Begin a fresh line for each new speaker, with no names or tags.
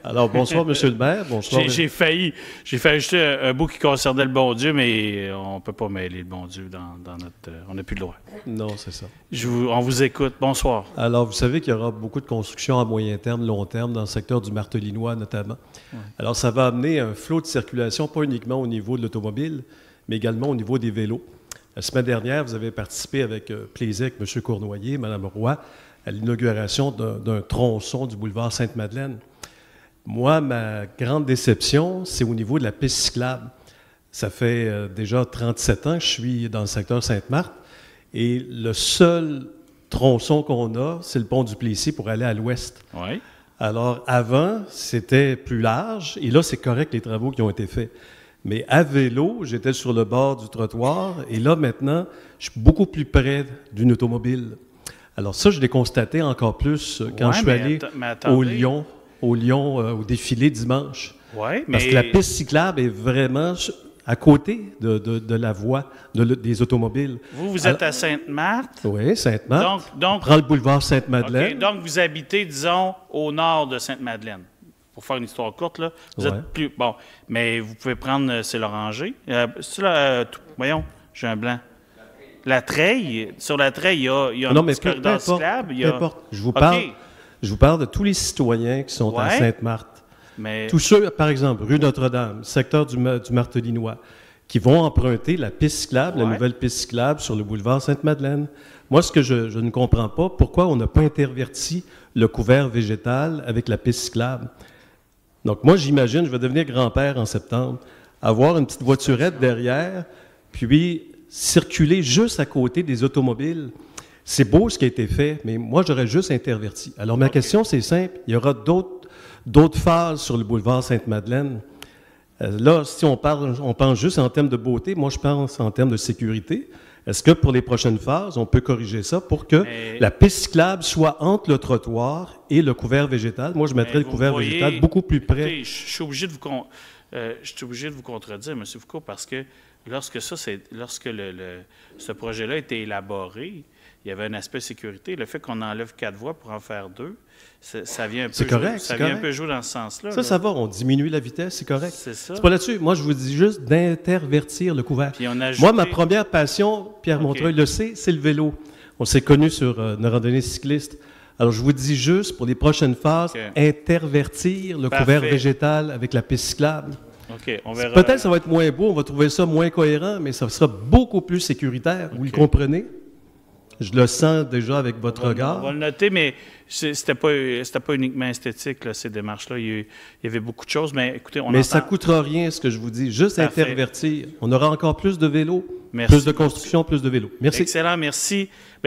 Alors, bonsoir, Monsieur le maire. Bonsoir.
J'ai failli ajouter un bout qui concernait le bon Dieu, mais on ne peut pas mêler le bon Dieu dans notre... on n'a plus le droit.
Non, c'est ça.
On vous écoute. Bonsoir.
Alors, vous savez qu'il y aura beaucoup de constructions à moyen terme, long terme, dans le secteur du Martelinois notamment. Ouais. Alors, ça va amener un flot de circulation, pas uniquement au niveau de l'automobile, mais également au niveau des vélos. La semaine dernière, vous avez participé avec plaisir avec M. Cournoyer, Mme Roy, à l'inauguration d'un tronçon du boulevard Sainte-Madeleine. Moi, ma grande déception, c'est au niveau de la piste cyclable. Ça fait déjà 37 ans que je suis dans le secteur Sainte-Marthe et le seul tronçon qu'on a, c'est le pont du Plessis pour aller à l'ouest.
Oui.
Alors, avant, c'était plus large et là, c'est correct les travaux qui ont été faits. Mais à vélo, j'étais sur le bord du trottoir et là, maintenant, je suis beaucoup plus près d'une automobile. Alors ça, je l'ai constaté encore plus quand je suis allé au Lyon. Au défilé dimanche.
Oui, mais...
Parce que la piste cyclable est vraiment à côté de la voie des automobiles.
Vous êtes à Sainte-Marthe?
Oui, Sainte-Marthe.
Donc,
on prend le boulevard Sainte-Madeleine.
Okay, donc, vous habitez, disons, au nord de Sainte-Madeleine. Pour faire une histoire courte, là. Vous êtes plus... Bon, mais vous pouvez prendre... c'est l'Oranger. Voyons, j'ai un blanc. La Treille. Sur la Treille, il y a un petit corridor cyclable. Peu
importe. Je vous parle de tous les citoyens qui sont à Sainte-Marthe.
Mais...
Tous ceux, par exemple, rue Notre-Dame, secteur du Martelinois, qui vont emprunter la piste cyclable, la nouvelle piste cyclable sur le boulevard Sainte-Madeleine. Moi, ce que je ne comprends pas, pourquoi on n'a pas interverti le couvert végétal avec la piste cyclable. Donc moi, j'imagine, je vais devenir grand-père en septembre, avoir une petite voiturette derrière, puis circuler juste à côté des automobiles. C'est beau ce qui a été fait, mais moi, j'aurais juste interverti. Alors, ma question, c'est simple. Il y aura d'autres phases sur le boulevard Sainte-Madeleine. Là, si on pense juste en termes de beauté, moi, je pense en termes de sécurité. Est-ce que pour les prochaines phases, on peut corriger ça pour que la piste cyclable soit entre le trottoir et le couvert végétal? Moi, je mettrais le couvert végétal beaucoup plus près.
Écoutez, je suis obligé de vous contredire, M. Foucault, parce que lorsque ce projet-là a été élaboré, il y avait un aspect sécurité. Le fait qu'on enlève 4 voies pour en faire 2, ça vient un peu jouer dans ce sens-là.
Ça va. On diminue la vitesse, c'est correct.
C'est ça.
C'est pas là-dessus. Moi, je vous dis juste d'intervertir le couvert. Moi, ma première passion, Pierre Montreuil le sait, c'est le vélo. On s'est connus sur une randonnée cycliste. Alors, je vous dis juste, pour les prochaines phases, intervertir le couvert végétal avec la piste cyclable.
OK, on verra.
Peut-être que ça va être moins beau, on va trouver ça moins cohérent, mais ça sera beaucoup plus sécuritaire. Vous le comprenez? Je le sens déjà avec votre regard.
On va le noter, mais c'était pas uniquement esthétique, là, ces démarches-là. Il y avait beaucoup de choses, mais écoutez,
ça ne coûtera rien, ce que je vous dis. Juste intervertir. On aura encore plus de vélos,
plus
de construction, plus de vélos. Merci.
Excellent, merci.